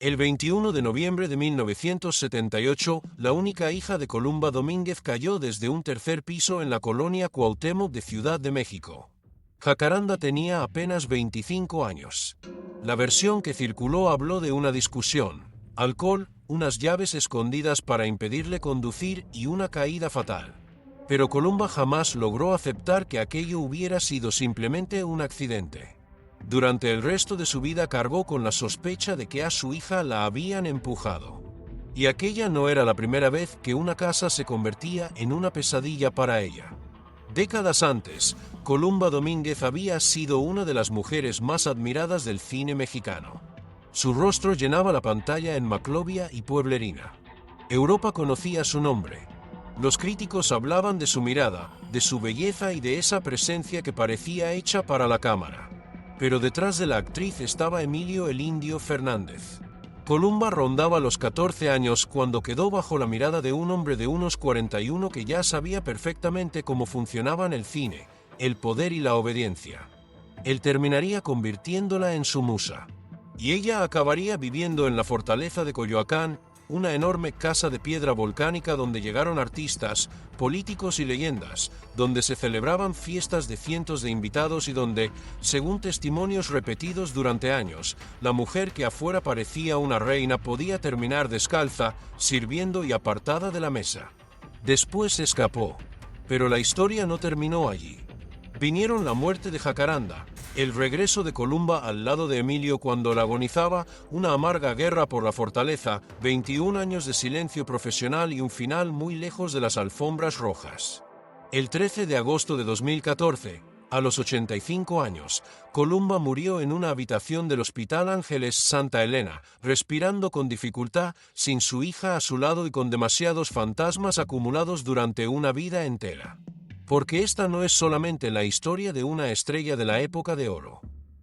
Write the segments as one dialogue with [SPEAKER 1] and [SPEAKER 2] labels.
[SPEAKER 1] El 21 de noviembre de 1978, la única hija de Columba Domínguez cayó desde un tercer piso en la colonia Cuauhtémoc de Ciudad de México. Jacaranda tenía apenas 25 años. La versión que circuló habló de una discusión, alcohol, unas llaves escondidas para impedirle conducir y una caída fatal. Pero Columba jamás logró aceptar que aquello hubiera sido simplemente un accidente. Durante el resto de su vida cargó con la sospecha de que a su hija la habían empujado. Y aquella no era la primera vez que una casa se convertía en una pesadilla para ella. Décadas antes, Columba Domínguez había sido una de las mujeres más admiradas del cine mexicano. Su rostro llenaba la pantalla en Maclovia y Pueblerina. Europa conocía su nombre. Los críticos hablaban de su mirada, de su belleza y de esa presencia que parecía hecha para la cámara. Pero detrás de la actriz estaba Emilio "el Indio" Fernández. Columba rondaba los 14 años cuando quedó bajo la mirada de un hombre de unos 41 que ya sabía perfectamente cómo funcionaban el cine, el poder y la obediencia. Él terminaría convirtiéndola en su musa. Y ella acabaría viviendo en la fortaleza de Coyoacán, una enorme casa de piedra volcánica donde llegaron artistas, políticos y leyendas, donde se celebraban fiestas de cientos de invitados y donde, según testimonios repetidos durante años, la mujer que afuera parecía una reina podía terminar descalza, sirviendo y apartada de la mesa. Después se escapó, pero la historia no terminó allí. Vinieron la muerte de Jacaranda, el regreso de Columba al lado de Emilio cuando la agonizaba, una amarga guerra por la fortaleza, 21 años de silencio profesional y un final muy lejos de las alfombras rojas. El 13 de agosto de 2014, a los 85 años, Columba murió en una habitación del Hospital Ángeles Santa Elena, respirando con dificultad, sin su hija a su lado y con demasiados fantasmas acumulados durante una vida entera. Porque esta no es solamente la historia de una estrella de la época de oro.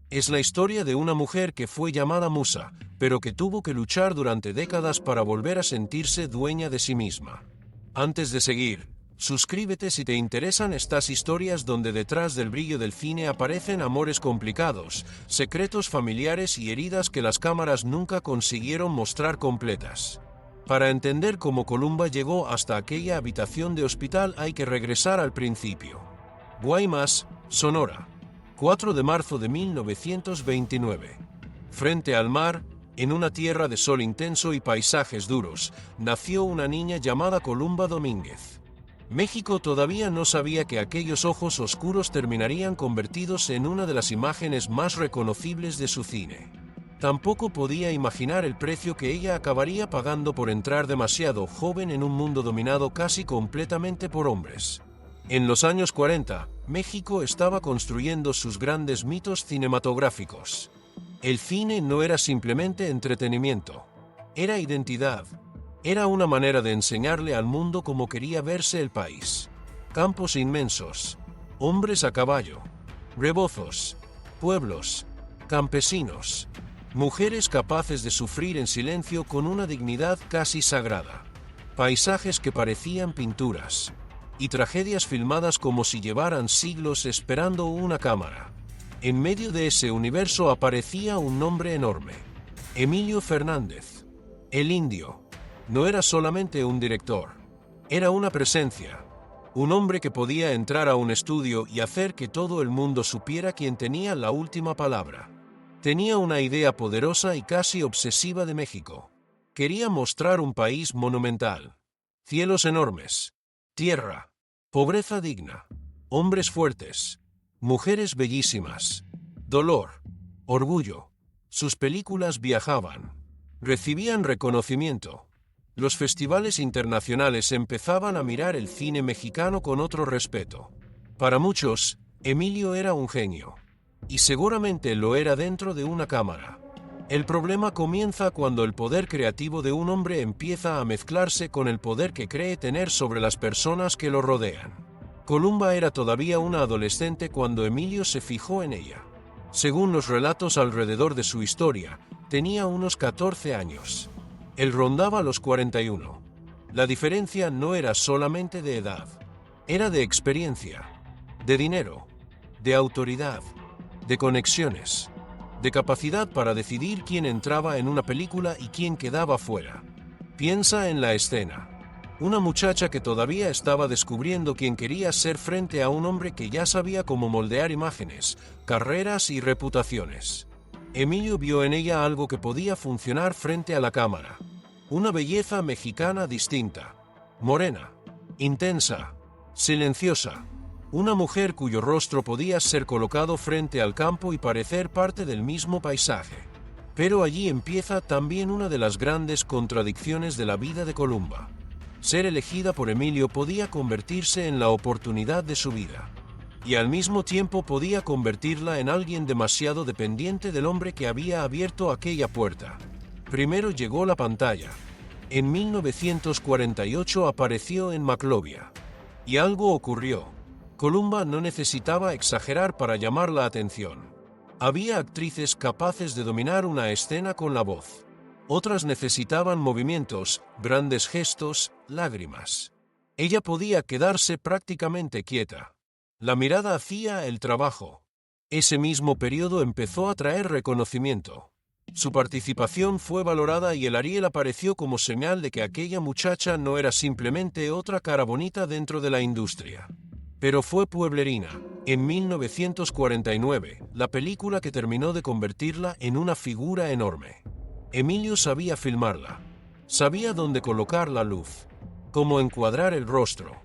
[SPEAKER 1] Es la historia de una mujer que fue llamada musa, pero que tuvo que luchar durante décadas para volver a sentirse dueña de sí misma. Antes de seguir, suscríbete si te interesan estas historias donde detrás del brillo del cine aparecen amores complicados, secretos familiares y heridas que las cámaras nunca consiguieron mostrar completas. Para entender cómo Columba llegó hasta aquella habitación de hospital hay que regresar al principio. Guaymas, Sonora. 4 de marzo de 1929. Frente al mar, en una tierra de sol intenso y paisajes duros, nació una niña llamada Columba Domínguez. México todavía no sabía que aquellos ojos oscuros terminarían convertidos en una de las imágenes más reconocibles de su cine. Tampoco podía imaginar el precio que ella acabaría pagando por entrar demasiado joven en un mundo dominado casi completamente por hombres. En los años 40, México estaba construyendo sus grandes mitos cinematográficos. El cine no era simplemente entretenimiento, era identidad. Era una manera de enseñarle al mundo cómo quería verse el país. Campos inmensos, hombres a caballo, rebozos, pueblos, campesinos. Mujeres capaces de sufrir en silencio con una dignidad casi sagrada. Paisajes que parecían pinturas. Y tragedias filmadas como si llevaran siglos esperando una cámara. En medio de ese universo aparecía un nombre enorme. Emilio Fernández. El Indio. No era solamente un director. Era una presencia. Un hombre que podía entrar a un estudio y hacer que todo el mundo supiera quién tenía la última palabra. Tenía una idea poderosa y casi obsesiva de México. Quería mostrar un país monumental. Cielos enormes. Tierra. Pobreza digna. Hombres fuertes. Mujeres bellísimas. Dolor. Orgullo. Sus películas viajaban. Recibían reconocimiento. Los festivales internacionales empezaban a mirar el cine mexicano con otro respeto. Para muchos, Emilio era un genio. Y seguramente lo era dentro de una cámara. El problema comienza cuando el poder creativo de un hombre empieza a mezclarse con el poder que cree tener sobre las personas que lo rodean. Columba era todavía una adolescente cuando Emilio se fijó en ella. Según los relatos alrededor de su historia, tenía unos 14 años. Él rondaba los 41. La diferencia no era solamente de edad. Era de experiencia, de dinero, de autoridad, de conexiones. de capacidad para decidir quién entraba en una película y quién quedaba fuera. Piensa en la escena. Una muchacha que todavía estaba descubriendo quién quería ser frente a un hombre que ya sabía cómo moldear imágenes, carreras y reputaciones. Emilio vio en ella algo que podía funcionar frente a la cámara. Una belleza mexicana distinta. Morena. Intensa. Silenciosa. Una mujer cuyo rostro podía ser colocado frente al campo y parecer parte del mismo paisaje. Pero allí empieza también una de las grandes contradicciones de la vida de Columba. Ser elegida por Emilio podía convertirse en la oportunidad de su vida. Y al mismo tiempo podía convertirla en alguien demasiado dependiente del hombre que había abierto aquella puerta. Primero llegó la pantalla. En 1948 apareció en Maclovia. Y algo ocurrió. Columba no necesitaba exagerar para llamar la atención. Había actrices capaces de dominar una escena con la voz. Otras necesitaban movimientos, grandes gestos, lágrimas. Ella podía quedarse prácticamente quieta. La mirada hacía el trabajo. Ese mismo periodo empezó a traer reconocimiento. Su participación fue valorada y el Ariel apareció como señal de que aquella muchacha no era simplemente otra cara bonita dentro de la industria. Pero fue pueblerina. En 1949, la película que terminó de convertirla en una figura enorme. Emilio sabía filmarla. Sabía dónde colocar la luz, cómo encuadrar el rostro,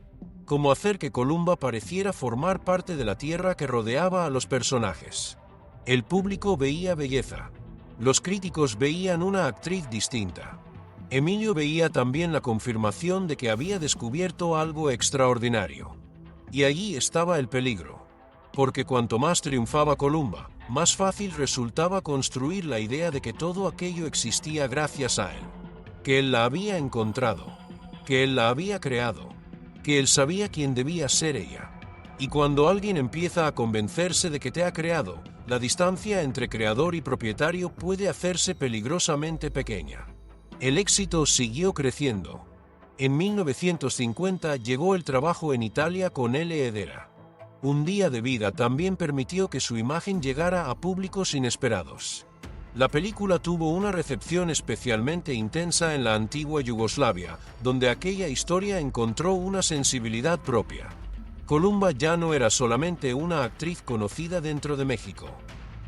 [SPEAKER 1] cómo hacer que Columba pareciera formar parte de la tierra que rodeaba a los personajes. El público veía belleza. Los críticos veían una actriz distinta. Emilio veía también la confirmación de que había descubierto algo extraordinario. Y allí estaba el peligro. Porque cuanto más triunfaba Columba, más fácil resultaba construir la idea de que todo aquello existía gracias a él. Que él la había encontrado. Que él la había creado. Que él sabía quién debía ser ella. Y cuando alguien empieza a convencerse de que te ha creado, la distancia entre creador y propietario puede hacerse peligrosamente pequeña. El éxito siguió creciendo. En 1950 llegó el trabajo en Italia con L. Edera. Un día de vida también permitió que su imagen llegara a públicos inesperados. La película tuvo una recepción especialmente intensa en la antigua Yugoslavia, donde aquella historia encontró una sensibilidad propia. Columba ya no era solamente una actriz conocida dentro de México.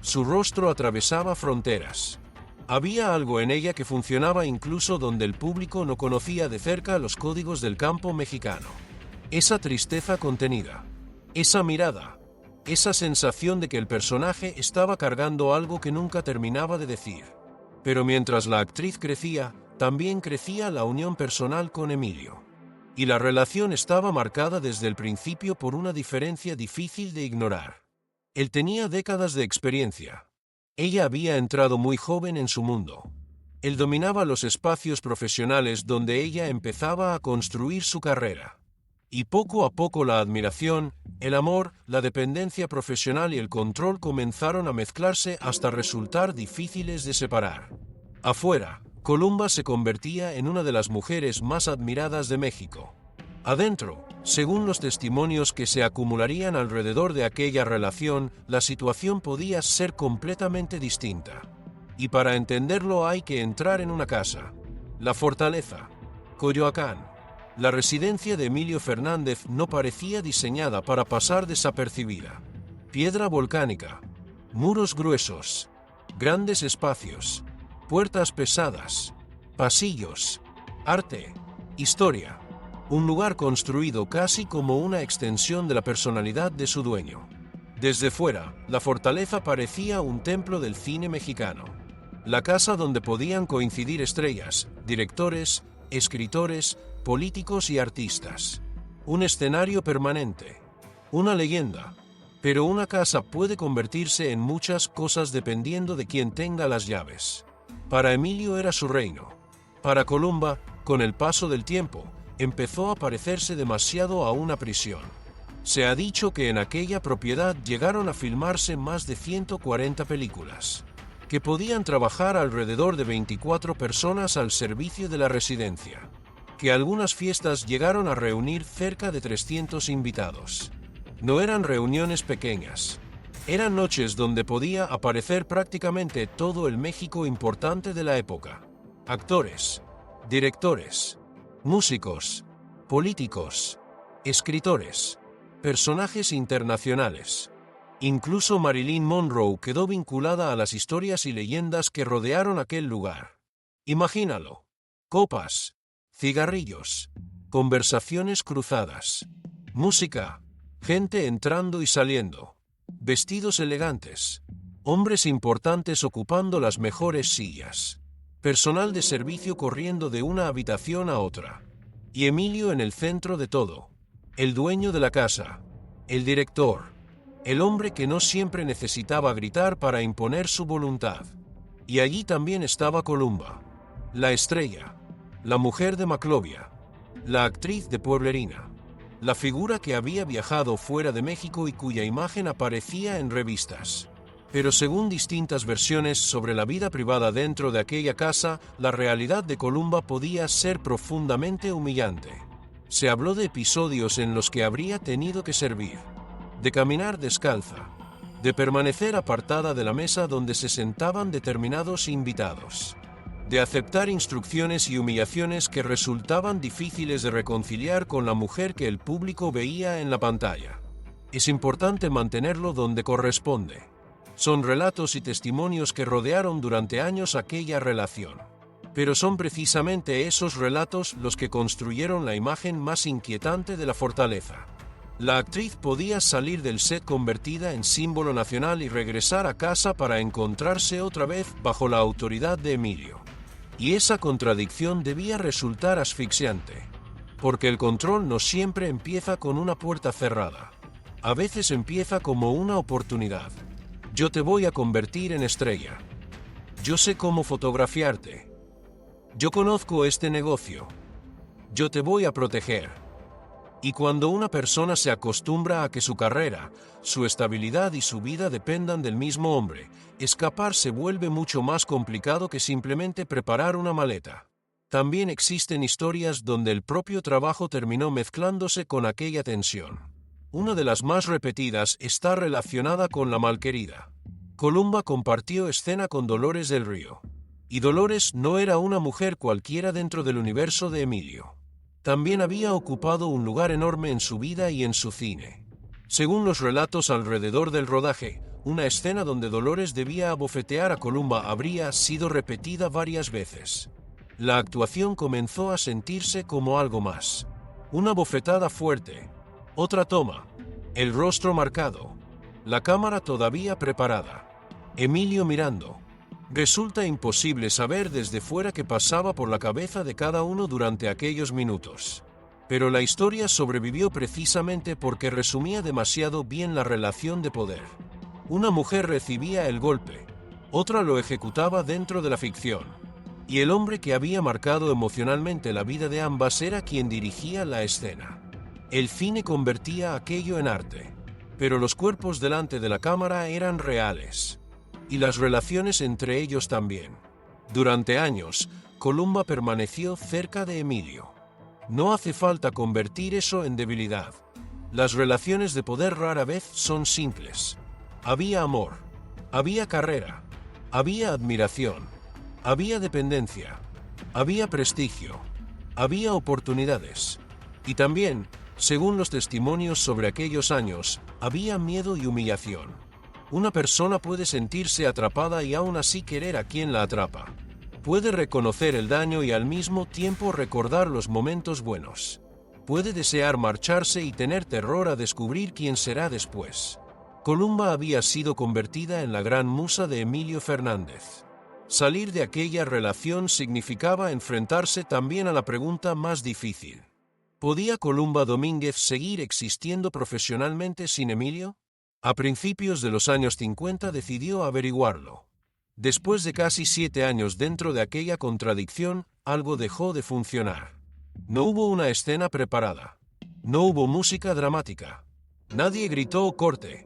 [SPEAKER 1] Su rostro atravesaba fronteras. Había algo en ella que funcionaba incluso donde el público no conocía de cerca los códigos del campo mexicano. Esa tristeza contenida, esa mirada, esa sensación de que el personaje estaba cargando algo que nunca terminaba de decir. Pero mientras la actriz crecía, también crecía la unión personal con Emilio. Y la relación estaba marcada desde el principio por una diferencia difícil de ignorar. Él tenía décadas de experiencia. Ella había entrado muy joven en su mundo. Él dominaba los espacios profesionales donde ella empezaba a construir su carrera. Y poco a poco la admiración, el amor, la dependencia profesional y el control comenzaron a mezclarse hasta resultar difíciles de separar. Afuera, Columba se convertía en una de las mujeres más admiradas de México. Adentro, según los testimonios que se acumularían alrededor de aquella relación, la situación podía ser completamente distinta. Y para entenderlo hay que entrar en una casa. La Fortaleza. Coyoacán. La residencia de Emilio Fernández no parecía diseñada para pasar desapercibida. Piedra volcánica. Muros gruesos. Grandes espacios. Puertas pesadas. Pasillos. Arte. Historia. Un lugar construido casi como una extensión de la personalidad de su dueño. Desde fuera, la fortaleza parecía un templo del cine mexicano. La casa donde podían coincidir estrellas, directores, escritores, políticos y artistas. Un escenario permanente. Una leyenda. Pero una casa puede convertirse en muchas cosas dependiendo de quién tenga las llaves. Para Emilio era su reino. Para Columba, con el paso del tiempo, empezó a parecerse demasiado a una prisión. Se ha dicho que en aquella propiedad llegaron a filmarse más de 140 películas, que podían trabajar alrededor de 24 personas al servicio de la residencia, que algunas fiestas llegaron a reunir cerca de 300 invitados. No eran reuniones pequeñas. Eran noches donde podía aparecer prácticamente todo el México importante de la época. Actores, directores, músicos, políticos, escritores, personajes internacionales. Incluso Marilyn Monroe quedó vinculada a las historias y leyendas que rodearon aquel lugar. Imagínalo. Copas, cigarrillos, conversaciones cruzadas, música, gente entrando y saliendo, vestidos elegantes, hombres importantes ocupando las mejores sillas, personal de servicio corriendo de una habitación a otra, y Emilio en el centro de todo, el dueño de la casa, el director, el hombre que no siempre necesitaba gritar para imponer su voluntad. Y allí también estaba Columba, la estrella, la mujer de Maclovia, la actriz de Pueblerina, la figura que había viajado fuera de México y cuya imagen aparecía en revistas. Pero según distintas versiones sobre la vida privada dentro de aquella casa, la realidad de Columba podía ser profundamente humillante. Se habló de episodios en los que habría tenido que servir, de caminar descalza, de permanecer apartada de la mesa donde se sentaban determinados invitados, de aceptar instrucciones y humillaciones que resultaban difíciles de reconciliar con la mujer que el público veía en la pantalla. Es importante mantenerlo donde corresponde. Son relatos y testimonios que rodearon durante años aquella relación. Pero son precisamente esos relatos los que construyeron la imagen más inquietante de la fortaleza. La actriz podía salir del set convertida en símbolo nacional y regresar a casa para encontrarse otra vez bajo la autoridad de Emilio. Y esa contradicción debía resultar asfixiante, porque el control no siempre empieza con una puerta cerrada. A veces empieza como una oportunidad. Yo te voy a convertir en estrella. Yo sé cómo fotografiarte. Yo conozco este negocio. Yo te voy a proteger. Y cuando una persona se acostumbra a que su carrera, su estabilidad y su vida dependan del mismo hombre, escapar se vuelve mucho más complicado que simplemente preparar una maleta. También existen historias donde el propio trabajo terminó mezclándose con aquella tensión. Una de las más repetidas está relacionada con la malquerida. Columba compartió escena con Dolores del Río. Y Dolores no era una mujer cualquiera dentro del universo de Emilio. También había ocupado un lugar enorme en su vida y en su cine. Según los relatos alrededor del rodaje, una escena donde Dolores debía abofetear a Columba habría sido repetida varias veces. La actuación comenzó a sentirse como algo más. Una bofetada fuerte. Otra toma. El rostro marcado. La cámara todavía preparada. Emilio mirando. Resulta imposible saber desde fuera qué pasaba por la cabeza de cada uno durante aquellos minutos. Pero la historia sobrevivió precisamente porque resumía demasiado bien la relación de poder. Una mujer recibía el golpe, otra lo ejecutaba dentro de la ficción. Y el hombre que había marcado emocionalmente la vida de ambas era quien dirigía la escena. El cine convertía aquello en arte, pero los cuerpos delante de la cámara eran reales. Y las relaciones entre ellos también. Durante años, Columba permaneció cerca de Emilio. No hace falta convertir eso en debilidad. Las relaciones de poder rara vez son simples. Había amor, había carrera, había admiración, había dependencia, había prestigio, había oportunidades. Y también, según los testimonios sobre aquellos años, había miedo y humillación. Una persona puede sentirse atrapada y aún así querer a quien la atrapa. Puede reconocer el daño y al mismo tiempo recordar los momentos buenos. Puede desear marcharse y tener terror a descubrir quién será después. Columba había sido convertida en la gran musa de Emilio Fernández. Salir de aquella relación significaba enfrentarse también a la pregunta más difícil. ¿Podía Columba Domínguez seguir existiendo profesionalmente sin Emilio? A principios de los años 50 decidió averiguarlo. Después de casi 7 años dentro de aquella contradicción, algo dejó de funcionar. No hubo una escena preparada. No hubo música dramática. Nadie gritó corte.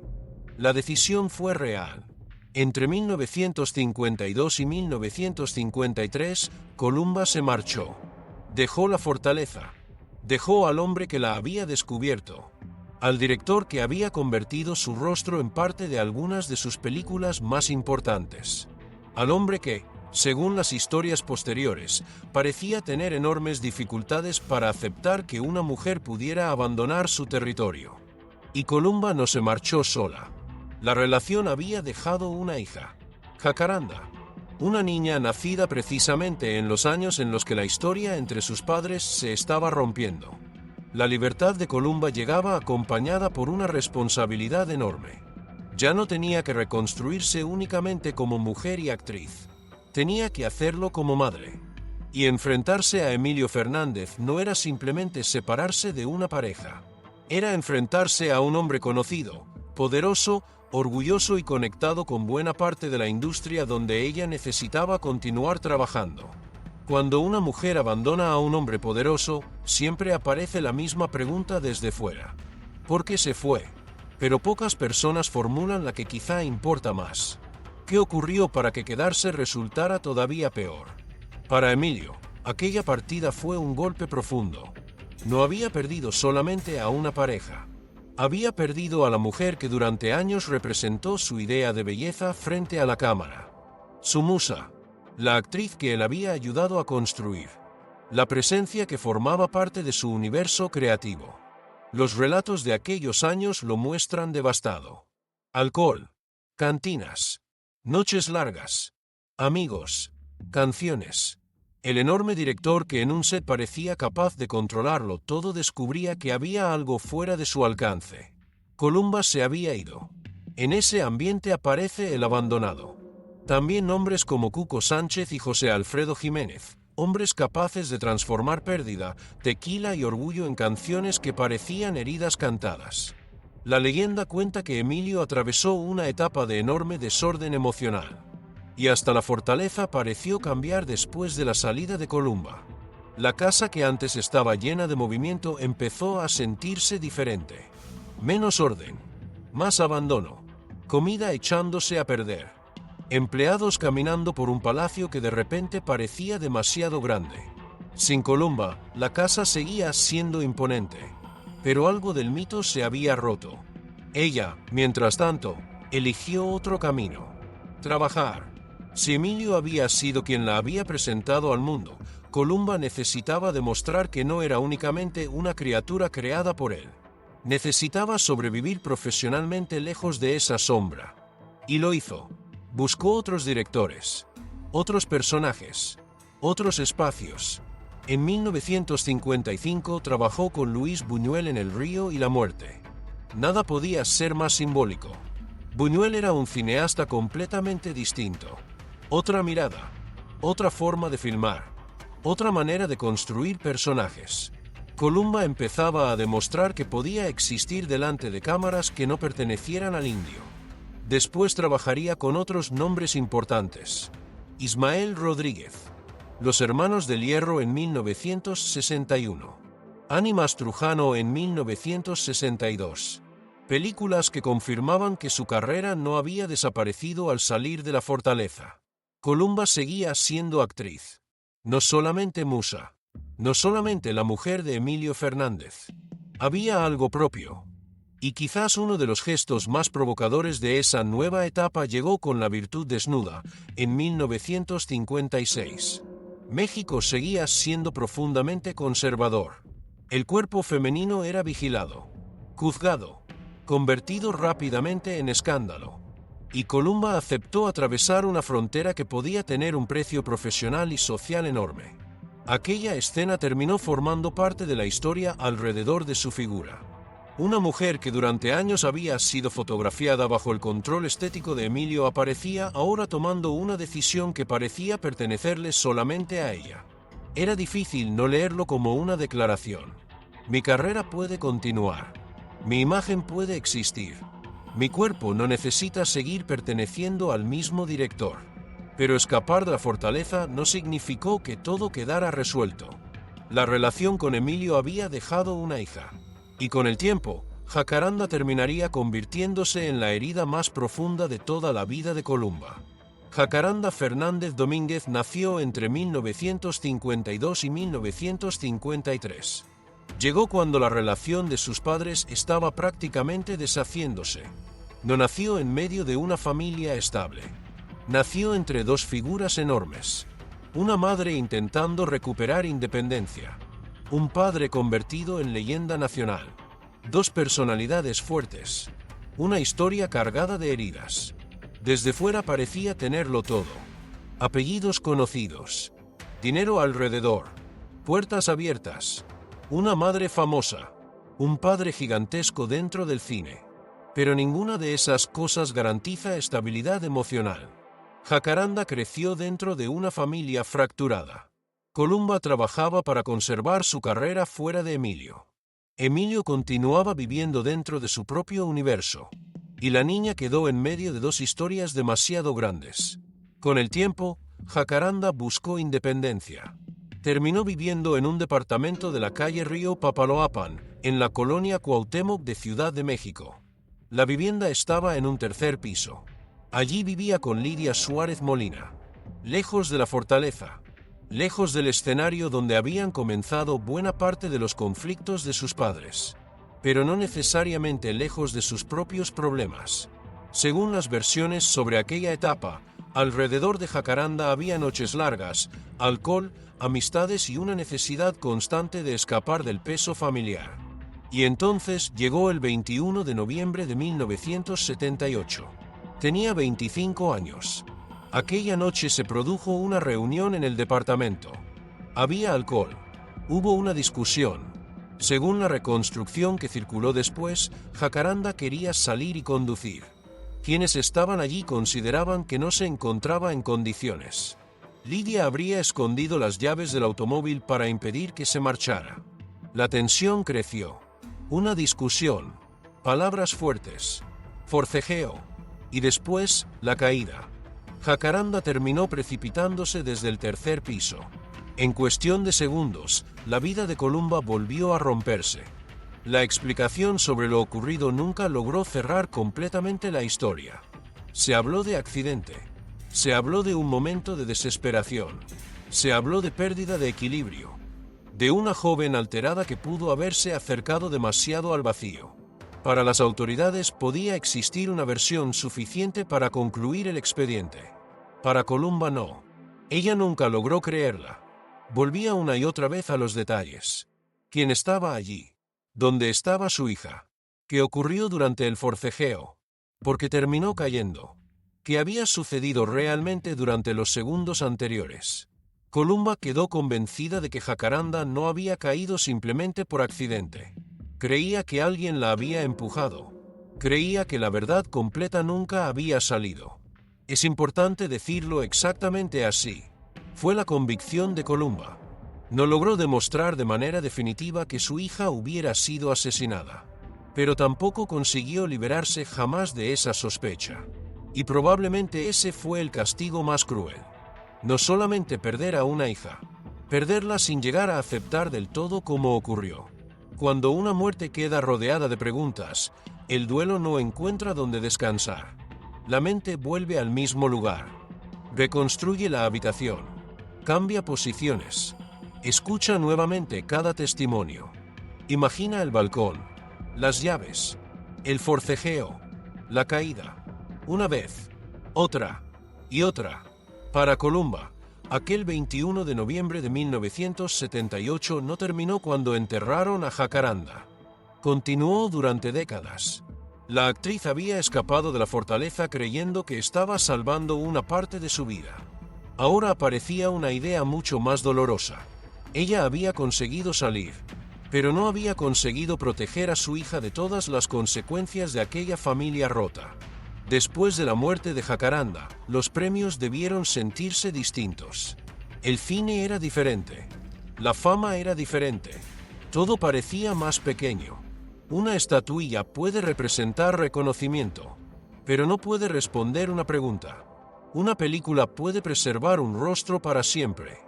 [SPEAKER 1] La decisión fue real. Entre 1952 y 1953, Columba se marchó. Dejó la fortaleza. Dejó al hombre que la había descubierto. al director que había convertido su rostro en parte de algunas de sus películas más importantes, al hombre que, según las historias posteriores, parecía tener enormes dificultades para aceptar que una mujer pudiera abandonar su territorio. Y Columba no se marchó sola. La relación había dejado una hija, Jacaranda, una niña nacida precisamente en los años en los que la historia entre sus padres se estaba rompiendo. La libertad de Columba llegaba acompañada por una responsabilidad enorme. Ya no tenía que reconstruirse únicamente como mujer y actriz. Tenía que hacerlo como madre. Y enfrentarse a Emilio Fernández no era simplemente separarse de una pareja. Era enfrentarse a un hombre conocido, poderoso, orgulloso y conectado con buena parte de la industria donde ella necesitaba continuar trabajando. Cuando una mujer abandona a un hombre poderoso, siempre aparece la misma pregunta desde fuera. ¿Por qué se fue? Pero pocas personas formulan la que quizá importa más. ¿Qué ocurrió para que quedarse resultara todavía peor? Para Emilio, aquella partida fue un golpe profundo. No había perdido solamente a una pareja. Había perdido a la mujer que durante años representó su idea de belleza frente a la cámara. Su musa, la actriz que él había ayudado a construir. La presencia que formaba parte de su universo creativo. Los relatos de aquellos años lo muestran devastado. Alcohol, cantinas, noches largas, amigos, canciones. El enorme director que en un set parecía capaz de controlarlo todo descubría que había algo fuera de su alcance. Columba se había ido. En ese ambiente aparece el abandonado. También hombres como Cuco Sánchez y José Alfredo Jiménez, hombres capaces de transformar pérdida, tequila y orgullo en canciones que parecían heridas cantadas. La leyenda cuenta que Emilio atravesó una etapa de enorme desorden emocional. Y hasta la fortaleza pareció cambiar después de la salida de Columba. La casa que antes estaba llena de movimiento empezó a sentirse diferente. Menos orden, más abandono, comida echándose a perder. Empleados caminando por un palacio que de repente parecía demasiado grande. Sin Columba, la casa seguía siendo imponente. Pero algo del mito se había roto. Ella, mientras tanto, eligió otro camino. Trabajar. Si Emilio había sido quien la había presentado al mundo, Columba necesitaba demostrar que no era únicamente una criatura creada por él. Necesitaba sobrevivir profesionalmente lejos de esa sombra. Y lo hizo. Buscó otros directores, otros personajes, otros espacios. En 1955 trabajó con Luis Buñuel en El Río y la Muerte. Nada podía ser más simbólico. Buñuel era un cineasta completamente distinto. Otra mirada, otra forma de filmar, otra manera de construir personajes. Columba empezaba a demostrar que podía existir delante de cámaras que no pertenecieran al indio. Después trabajaría con otros nombres importantes. Ismael Rodríguez, Los Hermanos del Hierro en 1961, Ánimas Trujano en 1962. Películas que confirmaban que su carrera no había desaparecido al salir de la fortaleza. Columba seguía siendo actriz. No solamente musa. No solamente la mujer de Emilio Fernández. Había algo propio. Y quizás uno de los gestos más provocadores de esa nueva etapa llegó con La Virtud Desnuda, en 1956. México seguía siendo profundamente conservador. El cuerpo femenino era vigilado, juzgado, convertido rápidamente en escándalo. Y Columba aceptó atravesar una frontera que podía tener un precio profesional y social enorme. Aquella escena terminó formando parte de la historia alrededor de su figura. Una mujer que durante años había sido fotografiada bajo el control estético de Emilio aparecía ahora tomando una decisión que parecía pertenecerle solamente a ella. Era difícil no leerlo como una declaración. Mi carrera puede continuar. Mi imagen puede existir. Mi cuerpo no necesita seguir perteneciendo al mismo director. Pero escapar de la fortaleza no significó que todo quedara resuelto. La relación con Emilio había dejado una hija. Y con el tiempo, Jacaranda terminaría convirtiéndose en la herida más profunda de toda la vida de Columba. Jacaranda Fernández Domínguez nació entre 1952 y 1953. Llegó cuando la relación de sus padres estaba prácticamente deshaciéndose. No nació en medio de una familia estable. Nació entre dos figuras enormes. Una madre intentando recuperar independencia. Un padre convertido en leyenda nacional. Dos personalidades fuertes. Una historia cargada de heridas. Desde fuera parecía tenerlo todo. Apellidos conocidos. Dinero alrededor. Puertas abiertas. Una madre famosa. Un padre gigantesco dentro del cine. Pero ninguna de esas cosas garantiza estabilidad emocional. Jacaranda creció dentro de una familia fracturada. Columba trabajaba para conservar su carrera fuera de Emilio. Emilio continuaba viviendo dentro de su propio universo. Y la niña quedó en medio de dos historias demasiado grandes. Con el tiempo, Jacaranda buscó independencia. Terminó viviendo en un departamento de la calle Río Papaloapan, en la colonia Cuauhtémoc de Ciudad de México. La vivienda estaba en un tercer piso. Allí vivía con Lidia Suárez Molina. Lejos de la fortaleza. Lejos del escenario donde habían comenzado buena parte de los conflictos de sus padres. Pero no necesariamente lejos de sus propios problemas. Según las versiones sobre aquella etapa, alrededor de Jacaranda había noches largas, alcohol, amistades y una necesidad constante de escapar del peso familiar. Y entonces llegó el 21 de noviembre de 1978. Tenía 25 años. Aquella noche se produjo una reunión en el departamento. Había alcohol. Hubo una discusión. Según la reconstrucción que circuló después, Jacaranda quería salir y conducir. Quienes estaban allí consideraban que no se encontraba en condiciones. Lidia habría escondido las llaves del automóvil para impedir que se marchara. La tensión creció. Una discusión. Palabras fuertes. Forcejeo. Y después, la caída. Jacaranda terminó precipitándose desde el tercer piso. En cuestión de segundos, la vida de Columba volvió a romperse. La explicación sobre lo ocurrido nunca logró cerrar completamente la historia. Se habló de accidente. Se habló de un momento de desesperación. Se habló de pérdida de equilibrio. De una joven alterada que pudo haberse acercado demasiado al vacío. Para las autoridades podía existir una versión suficiente para concluir el expediente. Para Columba no. Ella nunca logró creerla. Volvía una y otra vez a los detalles. ¿Quién estaba allí? ¿Dónde estaba su hija? ¿Qué ocurrió durante el forcejeo? ¿Por qué terminó cayendo? ¿Qué había sucedido realmente durante los segundos anteriores? Columba quedó convencida de que Jacaranda no había caído simplemente por accidente. Creía que alguien la había empujado. Creía que la verdad completa nunca había salido. Es importante decirlo exactamente así. Fue la convicción de Columba. No logró demostrar de manera definitiva que su hija hubiera sido asesinada. Pero tampoco consiguió liberarse jamás de esa sospecha. Y probablemente ese fue el castigo más cruel. No solamente perder a una hija, perderla sin llegar a aceptar del todo cómo ocurrió. Cuando una muerte queda rodeada de preguntas, el duelo no encuentra donde descansar. La mente vuelve al mismo lugar. Reconstruye la habitación. Cambia posiciones. Escucha nuevamente cada testimonio. Imagina el balcón, las llaves, el forcejeo, la caída. Una vez, otra y otra. Para Columba, aquel 21 de noviembre de 1978 no terminó cuando enterraron a Jacaranda. Continuó durante décadas. La actriz había escapado de la fortaleza creyendo que estaba salvando una parte de su vida. Ahora aparecía una idea mucho más dolorosa. Ella había conseguido salir, pero no había conseguido proteger a su hija de todas las consecuencias de aquella familia rota. Después de la muerte de Jacaranda, los premios debieron sentirse distintos. El cine era diferente. La fama era diferente. Todo parecía más pequeño. Una estatuilla puede representar reconocimiento, pero no puede responder una pregunta. Una película puede preservar un rostro para siempre,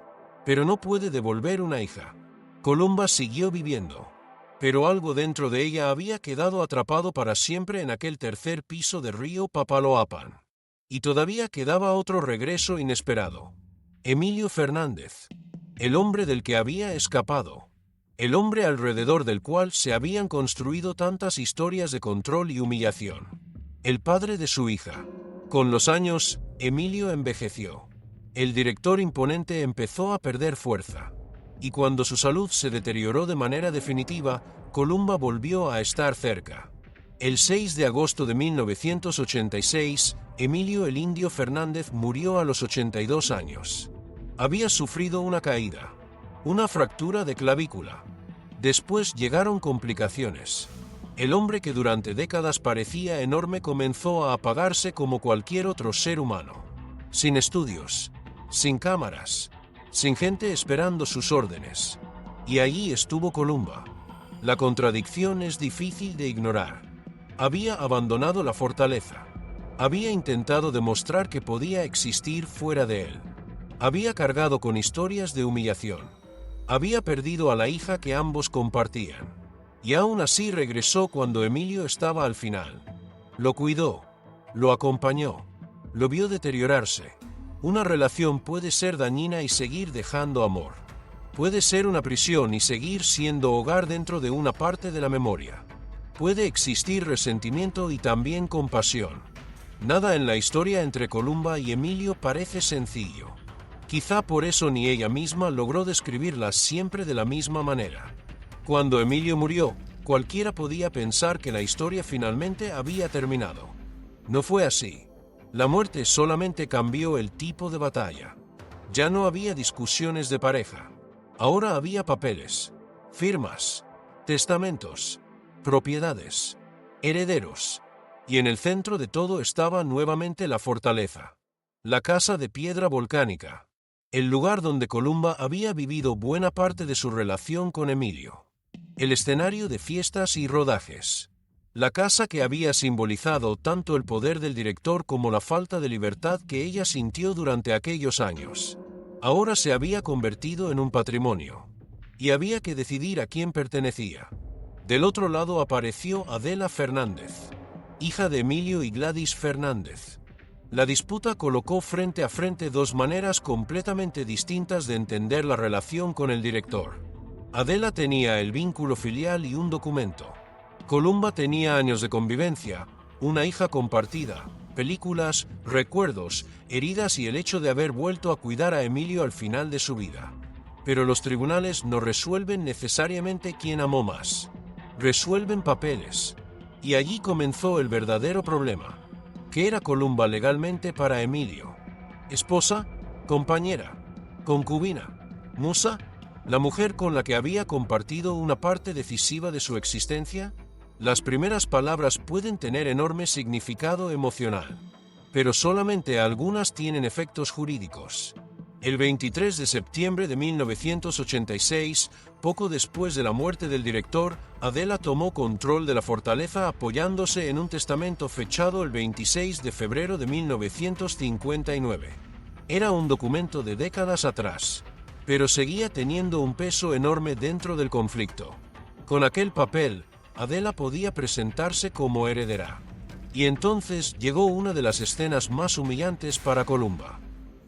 [SPEAKER 1] pero no puede devolver una hija. Columba siguió viviendo, pero algo dentro de ella había quedado atrapado para siempre en aquel tercer piso de Río Papaloapan. Y todavía quedaba otro regreso inesperado. Emilio Fernández, el hombre del que había escapado. el hombre alrededor del cual se habían construido tantas historias de control y humillación. El padre de su hija. Con los años, Emilio envejeció. El director imponente empezó a perder fuerza. Y cuando su salud se deterioró de manera definitiva, Columba volvió a estar cerca. El 6 de agosto de 1986, Emilio el Indio Fernández murió a los 82 años. Había sufrido una caída, una fractura de clavícula. Después llegaron complicaciones. El hombre que durante décadas parecía enorme comenzó a apagarse como cualquier otro ser humano. Sin estudios, sin cámaras, sin gente esperando sus órdenes. Y allí estuvo Columba. La contradicción es difícil de ignorar. Había abandonado la fortaleza. Había intentado demostrar que podía existir fuera de él. Había cargado con historias de humillación. Había perdido a la hija que ambos compartían. Y aún así regresó cuando Emilio estaba al final. Lo cuidó, lo acompañó, lo vio deteriorarse. Una relación puede ser dañina y seguir dejando amor. Puede ser una prisión y seguir siendo hogar dentro de una parte de la memoria. Puede existir resentimiento y también compasión. Nada en la historia entre Columba y Emilio parece sencillo. Quizá por eso ni ella misma logró describirlas siempre de la misma manera. Cuando Emilio murió, cualquiera podía pensar que la historia finalmente había terminado. No fue así. La muerte solamente cambió el tipo de batalla. Ya no había discusiones de pareja. Ahora había papeles, firmas, testamentos, propiedades, herederos. Y en el centro de todo estaba nuevamente la fortaleza. La casa de piedra volcánica. El lugar donde Columba había vivido buena parte de su relación con Emilio. El escenario de fiestas y rodajes. La casa que había simbolizado tanto el poder del director como la falta de libertad que ella sintió durante aquellos años. Ahora se había convertido en un patrimonio. Y había que decidir a quién pertenecía. Del otro lado apareció Adela Fernández, hija de Emilio y Gladys Fernández. La disputa colocó frente a frente dos maneras completamente distintas de entender la relación con el director. Adela tenía el vínculo filial y un documento. Columba tenía años de convivencia, una hija compartida, películas, recuerdos, heridas y el hecho de haber vuelto a cuidar a Emilio al final de su vida. Pero los tribunales no resuelven necesariamente quién amó más. Resuelven papeles. Y allí comenzó el verdadero problema. ¿Qué era Columba legalmente para Emilio? ¿Esposa? ¿Compañera? ¿Concubina? ¿Musa? ¿La mujer con la que había compartido una parte decisiva de su existencia? Las primeras palabras pueden tener enorme significado emocional, pero solamente algunas tienen efectos jurídicos. El 23 de septiembre de 1986, poco después de la muerte del director, Adela tomó control de la fortaleza apoyándose en un testamento fechado el 26 de febrero de 1959. Era un documento de décadas atrás, pero seguía teniendo un peso enorme dentro del conflicto. Con aquel papel, Adela podía presentarse como heredera. Y entonces llegó una de las escenas más humillantes para Columba.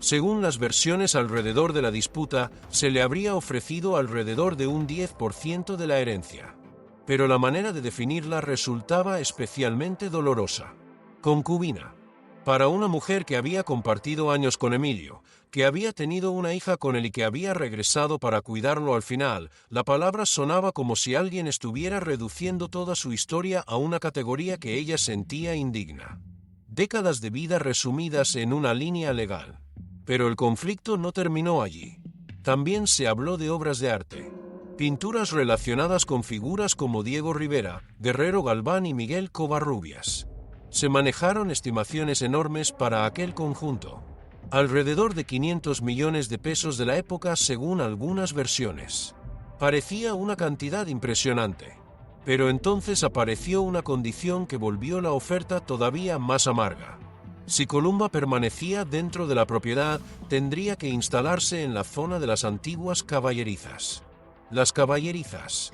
[SPEAKER 1] Según las versiones alrededor de la disputa, se le habría ofrecido alrededor de un 10% de la herencia. Pero la manera de definirla resultaba especialmente dolorosa. Concubina. Para una mujer que había compartido años con Emilio, que había tenido una hija con él y que había regresado para cuidarlo al final, la palabra sonaba como si alguien estuviera reduciendo toda su historia a una categoría que ella sentía indigna. Décadas de vida resumidas en una línea legal. Pero el conflicto no terminó allí. También se habló de obras de arte. Pinturas relacionadas con figuras como Diego Rivera, Guerrero Galván y Miguel Covarrubias. Se manejaron estimaciones enormes para aquel conjunto. Alrededor de 500 millones de pesos de la época según algunas versiones. Parecía una cantidad impresionante. Pero entonces apareció una condición que volvió la oferta todavía más amarga. Si Columba permanecía dentro de la propiedad, tendría que instalarse en la zona de las antiguas caballerizas. Las caballerizas.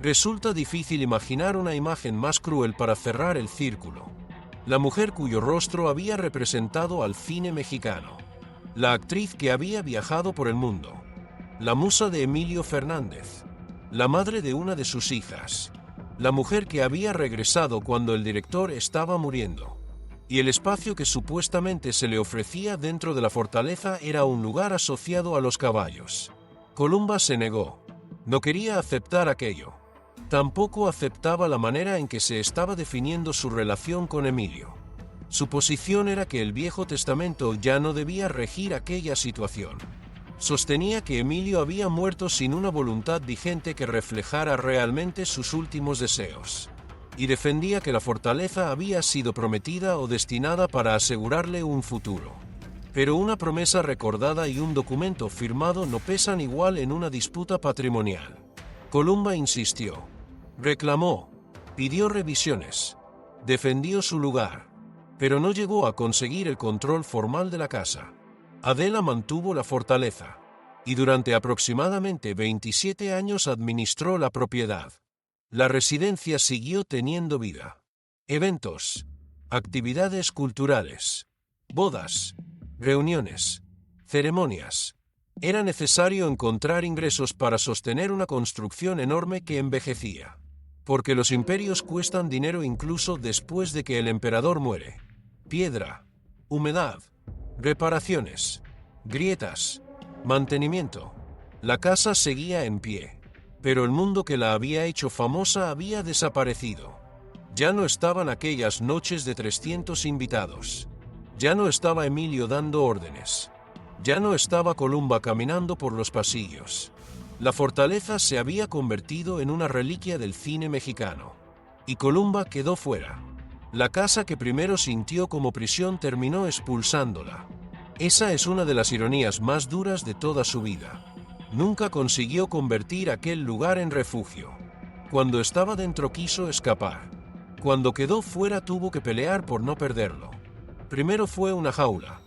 [SPEAKER 1] Resulta difícil imaginar una imagen más cruel para cerrar el círculo. La mujer cuyo rostro había representado al cine mexicano. La actriz que había viajado por el mundo. La musa de Emilio Fernández. la madre de una de sus hijas, la mujer que había regresado cuando el director estaba muriendo. Y el espacio que supuestamente se le ofrecía dentro de la fortaleza era un lugar asociado a los caballos. Columba se negó. No quería aceptar aquello. Tampoco aceptaba la manera en que se estaba definiendo su relación con Emilio. Su posición era que el Viejo Testamento ya no debía regir aquella situación. Sostenía que Emilio había muerto sin una voluntad vigente que reflejara realmente sus últimos deseos. Y defendía que la fortaleza había sido prometida o destinada para asegurarle un futuro. Pero una promesa recordada y un documento firmado no pesan igual en una disputa patrimonial. Columba insistió. Reclamó. Pidió revisiones. Defendió su lugar. Pero no llegó a conseguir el control formal de la casa. Adela mantuvo la fortaleza. Y durante aproximadamente 27 años administró la propiedad. La residencia siguió teniendo vida. Eventos, actividades culturales, bodas, reuniones, ceremonias. Era necesario encontrar ingresos para sostener una construcción enorme que envejecía. Porque los imperios cuestan dinero incluso después de que el emperador muere. Piedra, humedad, reparaciones, grietas, mantenimiento. La casa seguía en pie. Pero el mundo que la había hecho famosa había desaparecido. Ya no estaban aquellas noches de 300 invitados. Ya no estaba Emilio dando órdenes. Ya no estaba Columba caminando por los pasillos. La fortaleza se había convertido en una reliquia del cine mexicano. Y Columba quedó fuera. La casa que primero sintió como prisión terminó expulsándola. Esa es una de las ironías más duras de toda su vida. Nunca consiguió convertir aquel lugar en refugio. Cuando estaba dentro quiso escapar. Cuando quedó fuera tuvo que pelear por no perderlo. Primero fue una jaula.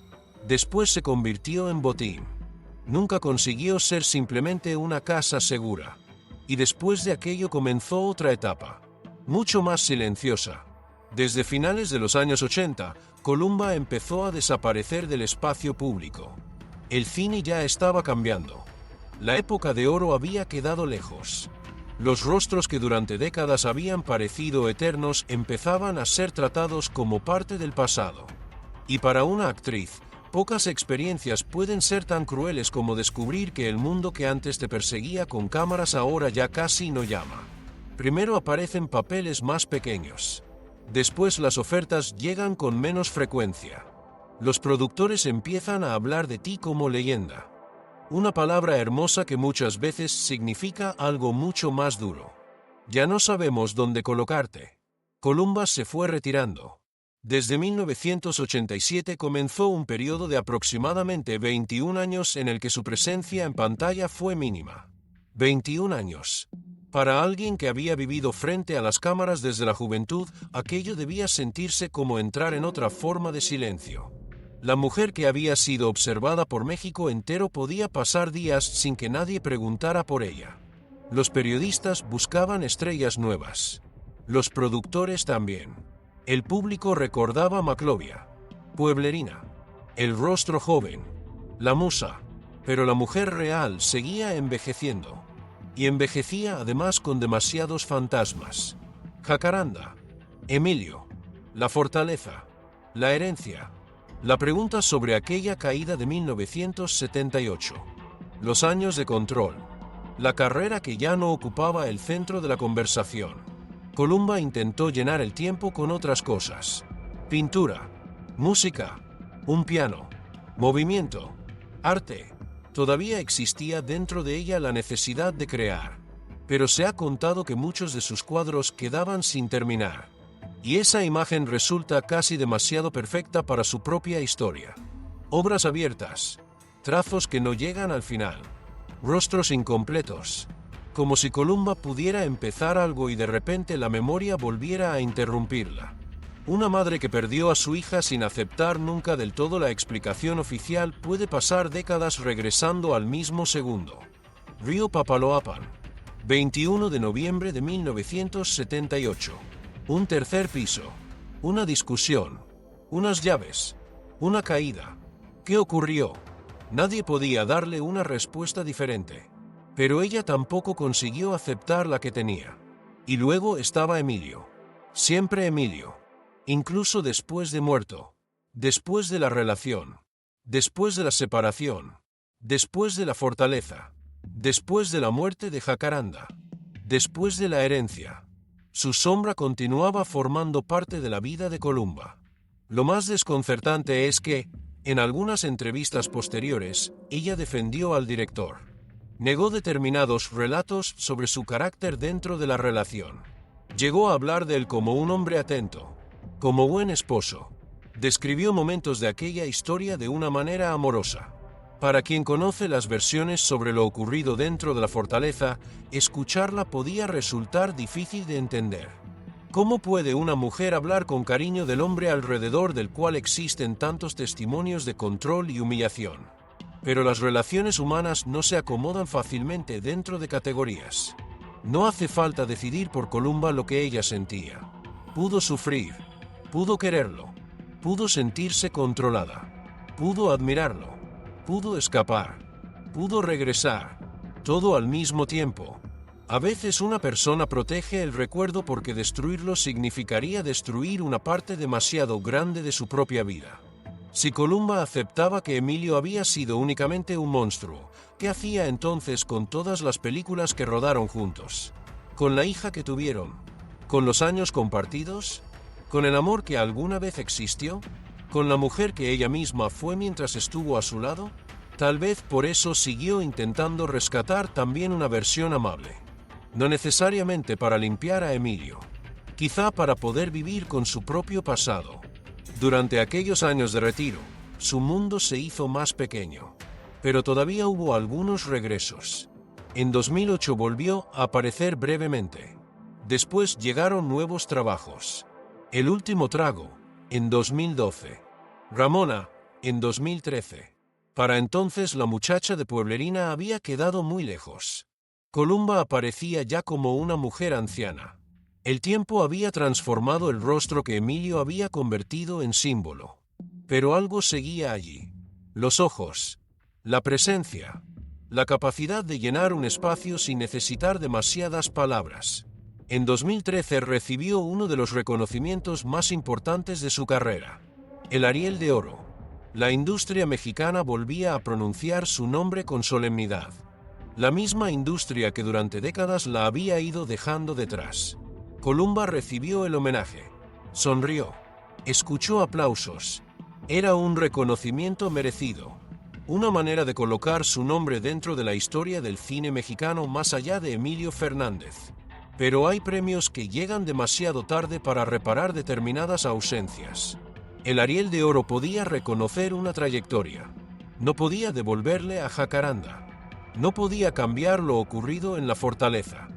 [SPEAKER 1] Después se convirtió en botín. Nunca consiguió ser simplemente una casa segura. Y después de aquello comenzó otra etapa, mucho más silenciosa. Desde finales de los años 80, Columba empezó a desaparecer del espacio público. El cine ya estaba cambiando. La época de oro había quedado lejos. Los rostros que durante décadas habían parecido eternos empezaban a ser tratados como parte del pasado. Y para una actriz, pocas experiencias pueden ser tan crueles como descubrir que el mundo que antes te perseguía con cámaras ahora ya casi no llama. Primero aparecen papeles más pequeños. Después las ofertas llegan con menos frecuencia. Los productores empiezan a hablar de ti como leyenda. Una palabra hermosa que muchas veces significa algo mucho más duro. Ya no sabemos dónde colocarte. Columba se fue retirando. Desde 1987 comenzó un periodo de aproximadamente 21 años en el que su presencia en pantalla fue mínima. 21 años. Para alguien que había vivido frente a las cámaras desde la juventud, aquello debía sentirse como entrar en otra forma de silencio. La mujer que había sido observada por México entero podía pasar días sin que nadie preguntara por ella. Los periodistas buscaban estrellas nuevas. Los productores también. El público recordaba a Maclovia, Pueblerina, el rostro joven, la musa, pero la mujer real seguía envejeciendo. Y envejecía además con demasiados fantasmas. Jacaranda, Emilio, la fortaleza, la herencia. La pregunta sobre aquella caída de 1978. Los años de control. La carrera que ya no ocupaba el centro de la conversación. Columba intentó llenar el tiempo con otras cosas. Pintura, música, un piano, movimiento, arte. Todavía existía dentro de ella la necesidad de crear. Pero se ha contado que muchos de sus cuadros quedaban sin terminar. Y esa imagen resulta casi demasiado perfecta para su propia historia. Obras abiertas, trazos que no llegan al final, rostros incompletos, como si Columba pudiera empezar algo y de repente la memoria volviera a interrumpirla. Una madre que perdió a su hija sin aceptar nunca del todo la explicación oficial puede pasar décadas regresando al mismo segundo. Río Papaloapan, 21 de noviembre de 1978. Un tercer piso. Una discusión. Unas llaves. Una caída. ¿Qué ocurrió? Nadie podía darle una respuesta diferente. Pero ella tampoco consiguió aceptar la que tenía. Y luego estaba Emilio. Siempre Emilio. Incluso después de muerto. Después de la relación. Después de la separación. Después de la fortaleza. Después de la muerte de Jacaranda. Después de la herencia. Su sombra continuaba formando parte de la vida de Columba. Lo más desconcertante es que, en algunas entrevistas posteriores, ella defendió al director. Negó determinados relatos sobre su carácter dentro de la relación. Llegó a hablar de él como un hombre atento, como buen esposo. Describió momentos de aquella historia de una manera amorosa. Para quien conoce las versiones sobre lo ocurrido dentro de la fortaleza, escucharla podía resultar difícil de entender. ¿Cómo puede una mujer hablar con cariño del hombre alrededor del cual existen tantos testimonios de control y humillación? Pero las relaciones humanas no se acomodan fácilmente dentro de categorías. No hace falta decidir por Columba lo que ella sentía. Pudo sufrir, pudo quererlo, pudo sentirse controlada, pudo admirarlo, pudo escapar, pudo regresar, todo al mismo tiempo. A veces una persona protege el recuerdo porque destruirlo significaría destruir una parte demasiado grande de su propia vida. Si Columba aceptaba que Emilio había sido únicamente un monstruo, ¿qué hacía entonces con todas las películas que rodaron juntos? ¿Con la hija que tuvieron? ¿Con los años compartidos? ¿Con el amor que alguna vez existió? ¿Con la mujer que ella misma fue mientras estuvo a su lado? Tal vez por eso siguió intentando rescatar también una versión amable. No necesariamente para limpiar a Emilio. Quizá para poder vivir con su propio pasado. Durante aquellos años de retiro, su mundo se hizo más pequeño. Pero todavía hubo algunos regresos. En 2008 volvió a aparecer brevemente. Después llegaron nuevos trabajos. El último trago, en 2012. Ramona, en 2013. Para entonces la muchacha de Pueblerina había quedado muy lejos. Columba aparecía ya como una mujer anciana. El tiempo había transformado el rostro que Emilio había convertido en símbolo. Pero algo seguía allí. Los ojos. La presencia. La capacidad de llenar un espacio sin necesitar demasiadas palabras. En 2013 recibió uno de los reconocimientos más importantes de su carrera. El Ariel de Oro. La industria mexicana volvía a pronunciar su nombre con solemnidad. La misma industria que durante décadas la había ido dejando detrás. Columba recibió el homenaje. Sonrió. Escuchó aplausos. Era un reconocimiento merecido. Una manera de colocar su nombre dentro de la historia del cine mexicano más allá de Emilio Fernández. Pero hay premios que llegan demasiado tarde para reparar determinadas ausencias. El Ariel de Oro podía reconocer una trayectoria. No podía devolverle a Jacaranda. No podía cambiar lo ocurrido en la fortaleza.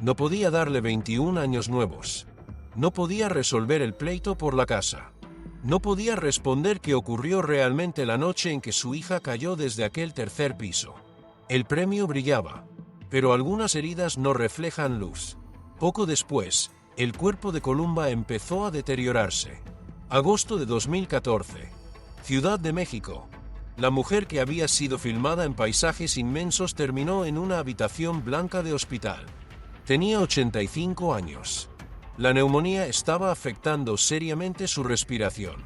[SPEAKER 1] No podía darle 21 años nuevos. No podía resolver el pleito por la casa. No podía responder qué ocurrió realmente la noche en que su hija cayó desde aquel tercer piso. El premio brillaba, pero algunas heridas no reflejan luz. Poco después, el cuerpo de Columba empezó a deteriorarse. Agosto de 2014. Ciudad de México. La mujer que había sido filmada en paisajes inmensos terminó en una habitación blanca de hospital. Tenía 85 años. La neumonía estaba afectando seriamente su respiración.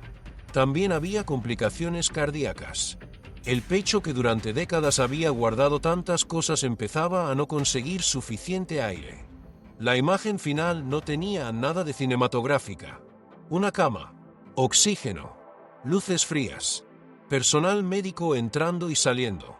[SPEAKER 1] También había complicaciones cardíacas. El pecho que durante décadas había guardado tantas cosas empezaba a no conseguir suficiente aire. La imagen final no tenía nada de cinematográfica. Una cama, oxígeno, luces frías, personal médico entrando y saliendo,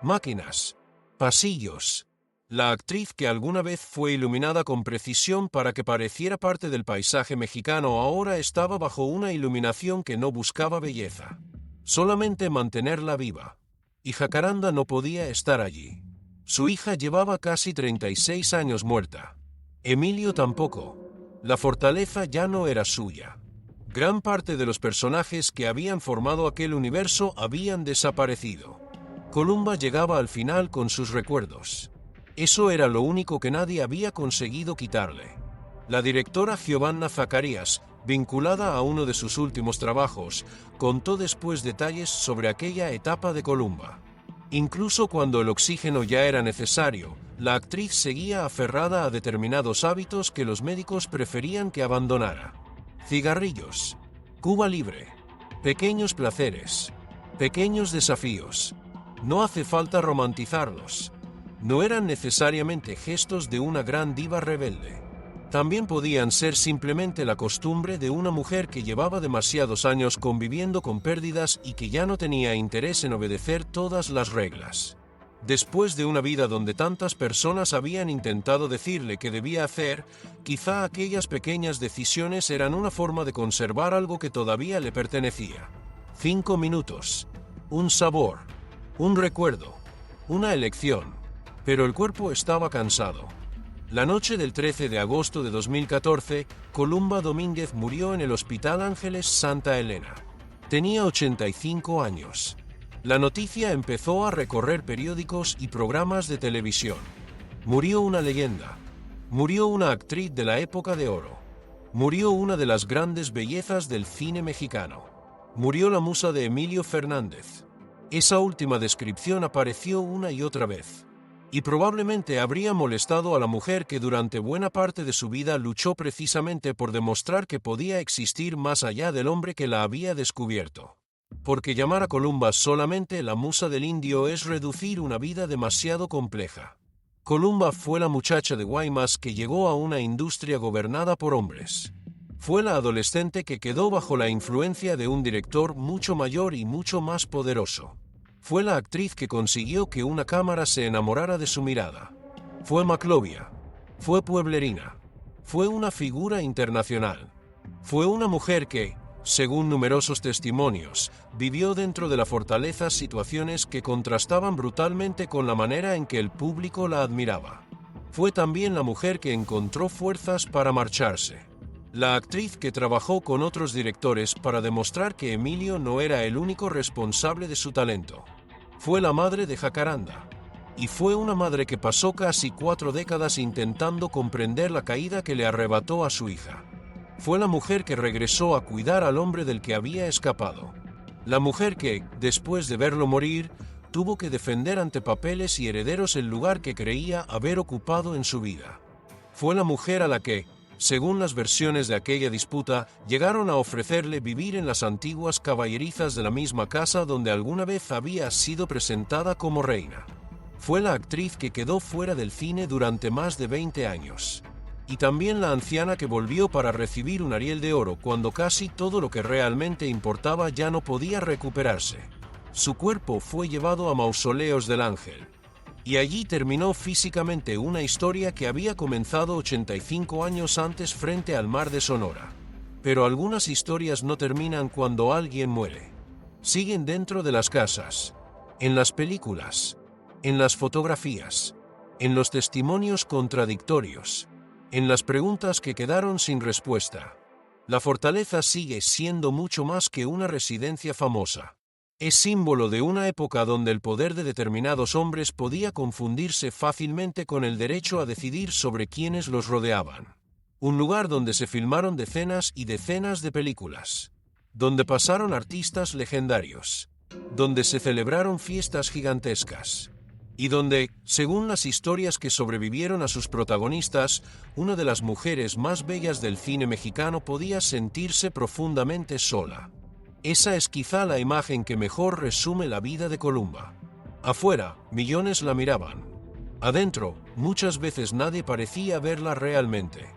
[SPEAKER 1] máquinas, pasillos. La actriz que alguna vez fue iluminada con precisión para que pareciera parte del paisaje mexicano ahora estaba bajo una iluminación que no buscaba belleza, solamente mantenerla viva. Y Jacaranda no podía estar allí. Su hija llevaba casi 36 años muerta. Emilio tampoco. La fortaleza ya no era suya. Gran parte de los personajes que habían formado aquel universo habían desaparecido. Columba llegaba al final con sus recuerdos. Eso era lo único que nadie había conseguido quitarle. La directora Giovanna Zacarías, vinculada a uno de sus últimos trabajos, contó después detalles sobre aquella etapa de Columba. Incluso cuando el oxígeno ya era necesario, la actriz seguía aferrada a determinados hábitos que los médicos preferían que abandonara. Cigarrillos, Cuba libre, pequeños placeres, pequeños desafíos. No hace falta romantizarlos. No eran necesariamente gestos de una gran diva rebelde. También podían ser simplemente la costumbre de una mujer que llevaba demasiados años conviviendo con pérdidas y que ya no tenía interés en obedecer todas las reglas. Después de una vida donde tantas personas habían intentado decirle qué debía hacer, quizá aquellas pequeñas decisiones eran una forma de conservar algo que todavía le pertenecía. 5 minutos. Un sabor. Un recuerdo. Una elección. Pero el cuerpo estaba cansado. La noche del 13 de agosto de 2014, Columba Domínguez murió en el Hospital Ángeles Santa Elena. Tenía 85 años. La noticia empezó a recorrer periódicos y programas de televisión. Murió una leyenda. Murió una actriz de la época de oro. Murió una de las grandes bellezas del cine mexicano. Murió la musa de Emilio Fernández. Esa última descripción apareció una y otra vez. Y probablemente habría molestado a la mujer que durante buena parte de su vida luchó precisamente por demostrar que podía existir más allá del hombre que la había descubierto. Porque llamar a Columba solamente la musa del indio es reducir una vida demasiado compleja. Columba fue la muchacha de Guaymas que llegó a una industria gobernada por hombres. Fue la adolescente que quedó bajo la influencia de un director mucho mayor y mucho más poderoso. Fue la actriz que consiguió que una cámara se enamorara de su mirada. Fue maclovia. Fue pueblerina. Fue una figura internacional. Fue una mujer que, según numerosos testimonios, vivió dentro de la fortaleza situaciones que contrastaban brutalmente con la manera en que el público la admiraba. Fue también la mujer que encontró fuerzas para marcharse. La actriz que trabajó con otros directores para demostrar que Emilio no era el único responsable de su talento. Fue la madre de Jacaranda. Y fue una madre que pasó casi 4 décadas intentando comprender la caída que le arrebató a su hija. Fue la mujer que regresó a cuidar al hombre del que había escapado. La mujer que, después de verlo morir, tuvo que defender ante papeles y herederos el lugar que creía haber ocupado en su vida. Fue la mujer a la que, según las versiones de aquella disputa, llegaron a ofrecerle vivir en las antiguas caballerizas de la misma casa donde alguna vez había sido presentada como reina. Fue la actriz que quedó fuera del cine durante más de 20 años. Y también la anciana que volvió para recibir un Ariel de Oro cuando casi todo lo que realmente importaba ya no podía recuperarse. Su cuerpo fue llevado a Mausoleos del Ángel. Y allí terminó físicamente una historia que había comenzado 85 años antes frente al mar de Sonora. Pero algunas historias no terminan cuando alguien muere. Siguen dentro de las casas, en las películas, en las fotografías, en los testimonios contradictorios, en las preguntas que quedaron sin respuesta. La fortaleza sigue siendo mucho más que una residencia famosa. Es símbolo de una época donde el poder de determinados hombres podía confundirse fácilmente con el derecho a decidir sobre quienes los rodeaban. Un lugar donde se filmaron decenas y decenas de películas. Donde pasaron artistas legendarios. Donde se celebraron fiestas gigantescas. Y donde, según las historias que sobrevivieron a sus protagonistas, una de las mujeres más bellas del cine mexicano podía sentirse profundamente sola. Esa es quizá la imagen que mejor resume la vida de Columba. Afuera, millones la miraban. Adentro, muchas veces nadie parecía verla realmente.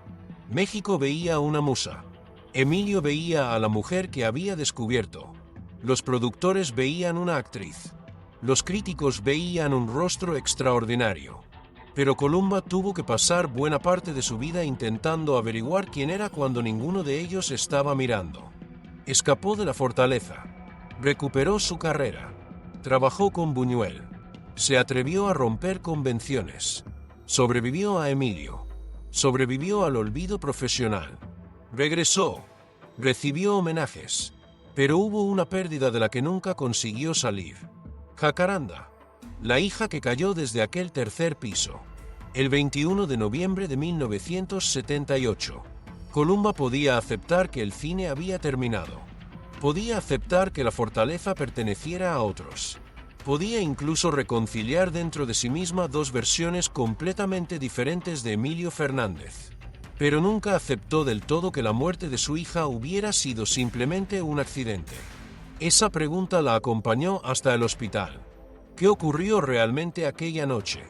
[SPEAKER 1] México veía a una musa. Emilio veía a la mujer que había descubierto. Los productores veían una actriz. Los críticos veían un rostro extraordinario. Pero Columba tuvo que pasar buena parte de su vida intentando averiguar quién era cuando ninguno de ellos estaba mirando. Escapó de la fortaleza. Recuperó su carrera. Trabajó con Buñuel. Se atrevió a romper convenciones. Sobrevivió a Emilio. Sobrevivió al olvido profesional. Regresó. Recibió homenajes. Pero hubo una pérdida de la que nunca consiguió salir. Jacaranda. La hija que cayó desde aquel tercer piso. El 21 de noviembre de 1978. Columba podía aceptar que el cine había terminado. Podía aceptar que la fortaleza perteneciera a otros. Podía incluso reconciliar dentro de sí misma dos versiones completamente diferentes de Emilio Fernández. Pero nunca aceptó del todo que la muerte de su hija hubiera sido simplemente un accidente. Esa pregunta la acompañó hasta el hospital. ¿Qué ocurrió realmente aquella noche?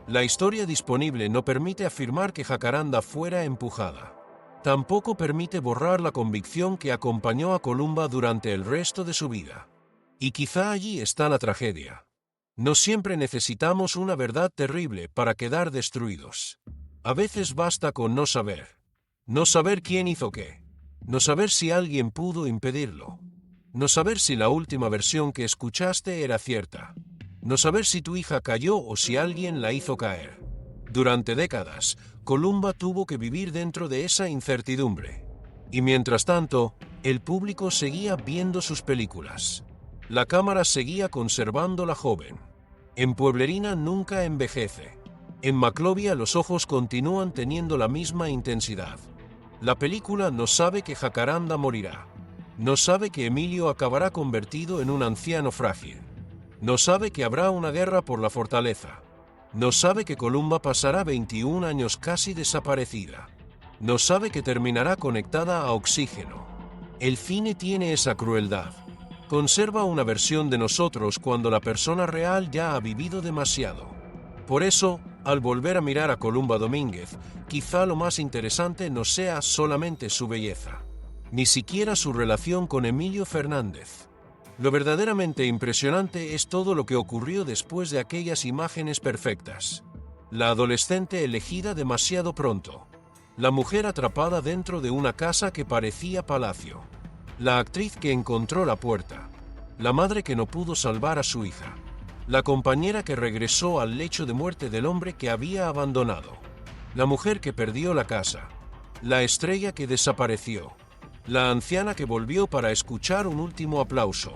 [SPEAKER 1] La historia disponible no permite afirmar que Jacaranda fuera empujada. Tampoco permite borrar la convicción que acompañó a Columba durante el resto de su vida. Y quizá allí está la tragedia. No siempre necesitamos una verdad terrible para quedar destruidos. A veces basta con no saber. No saber quién hizo qué. No saber si alguien pudo impedirlo. No saber si la última versión que escuchaste era cierta. No saber si tu hija cayó o si alguien la hizo caer. Durante décadas, Columba tuvo que vivir dentro de esa incertidumbre. Y mientras tanto, el público seguía viendo sus películas. La cámara seguía conservando la joven. En Pueblerina nunca envejece. En Maclovia los ojos continúan teniendo la misma intensidad. La película no sabe que Jacaranda morirá. No sabe que Emilio acabará convertido en un anciano frágil. No sabe que habrá una guerra por la fortaleza. No sabe que Columba pasará 21 años casi desaparecida. No sabe que terminará conectada a oxígeno. El cine tiene esa crueldad. Conserva una versión de nosotros cuando la persona real ya ha vivido demasiado. Por eso, al volver a mirar a Columba Domínguez, quizá lo más interesante no sea solamente su belleza, ni siquiera su relación con Emilio Fernández. Lo verdaderamente impresionante es todo lo que ocurrió después de aquellas imágenes perfectas. La adolescente elegida demasiado pronto. La mujer atrapada dentro de una casa que parecía palacio. La actriz que encontró la puerta. La madre que no pudo salvar a su hija. La compañera que regresó al lecho de muerte del hombre que había abandonado. La mujer que perdió la casa. La estrella que desapareció. La anciana que volvió para escuchar un último aplauso.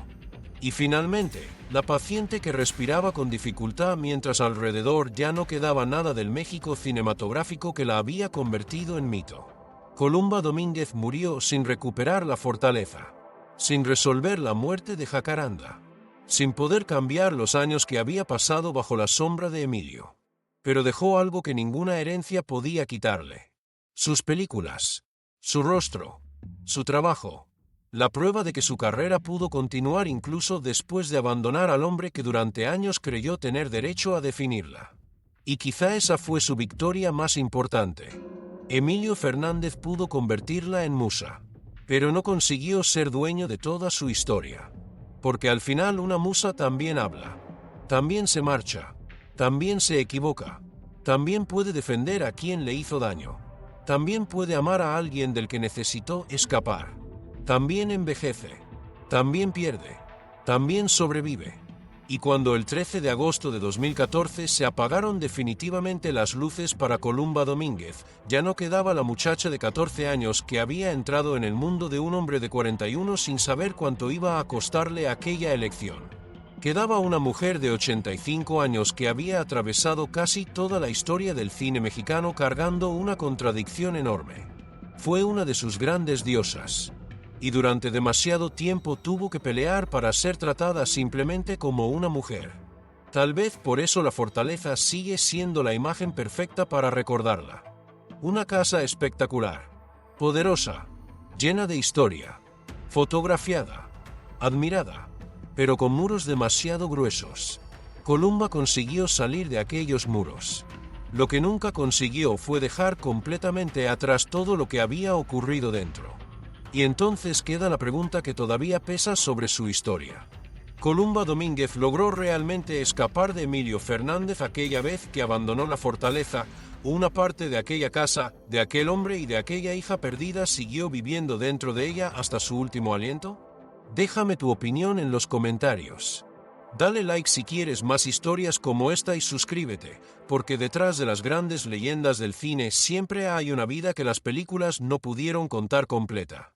[SPEAKER 1] Y finalmente, la paciente que respiraba con dificultad mientras alrededor ya no quedaba nada del México cinematográfico que la había convertido en mito. Columba Domínguez murió sin recuperar la fortaleza, sin resolver la muerte de Jacaranda, sin poder cambiar los años que había pasado bajo la sombra de Emilio. Pero dejó algo que ninguna herencia podía quitarle. Sus películas, su rostro, su trabajo, la prueba de que su carrera pudo continuar incluso después de abandonar al hombre que durante años creyó tener derecho a definirla. Y quizá esa fue su victoria más importante. Emilio Fernández pudo convertirla en musa, pero no consiguió ser dueño de toda su historia. Porque al final una musa también habla, también se marcha, también se equivoca, también puede defender a quien le hizo daño, también puede amar a alguien del que necesitó escapar, también envejece, también pierde, también sobrevive. Y cuando el 13 de agosto de 2014 se apagaron definitivamente las luces para Columba Domínguez, ya no quedaba la muchacha de 14 años que había entrado en el mundo de un hombre de 41 sin saber cuánto iba a costarle aquella elección. Quedaba una mujer de 85 años que había atravesado casi toda la historia del cine mexicano cargando una contradicción enorme. Fue una de sus grandes diosas. Y durante demasiado tiempo tuvo que pelear para ser tratada simplemente como una mujer. Tal vez por eso la fortaleza sigue siendo la imagen perfecta para recordarla. Una casa espectacular, poderosa, llena de historia, fotografiada, admirada, pero con muros demasiado gruesos. Columba consiguió salir de aquellos muros. Lo que nunca consiguió fue dejar completamente atrás todo lo que había ocurrido dentro. Y entonces queda la pregunta que todavía pesa sobre su historia. ¿Columba Domínguez logró realmente escapar de Emilio Fernández aquella vez que abandonó la fortaleza? ¿Una parte de aquella casa, de aquel hombre y de aquella hija perdida siguió viviendo dentro de ella hasta su último aliento? Déjame tu opinión en los comentarios. Dale like si quieres más historias como esta y suscríbete, porque detrás de las grandes leyendas del cine siempre hay una vida que las películas no pudieron contar completa.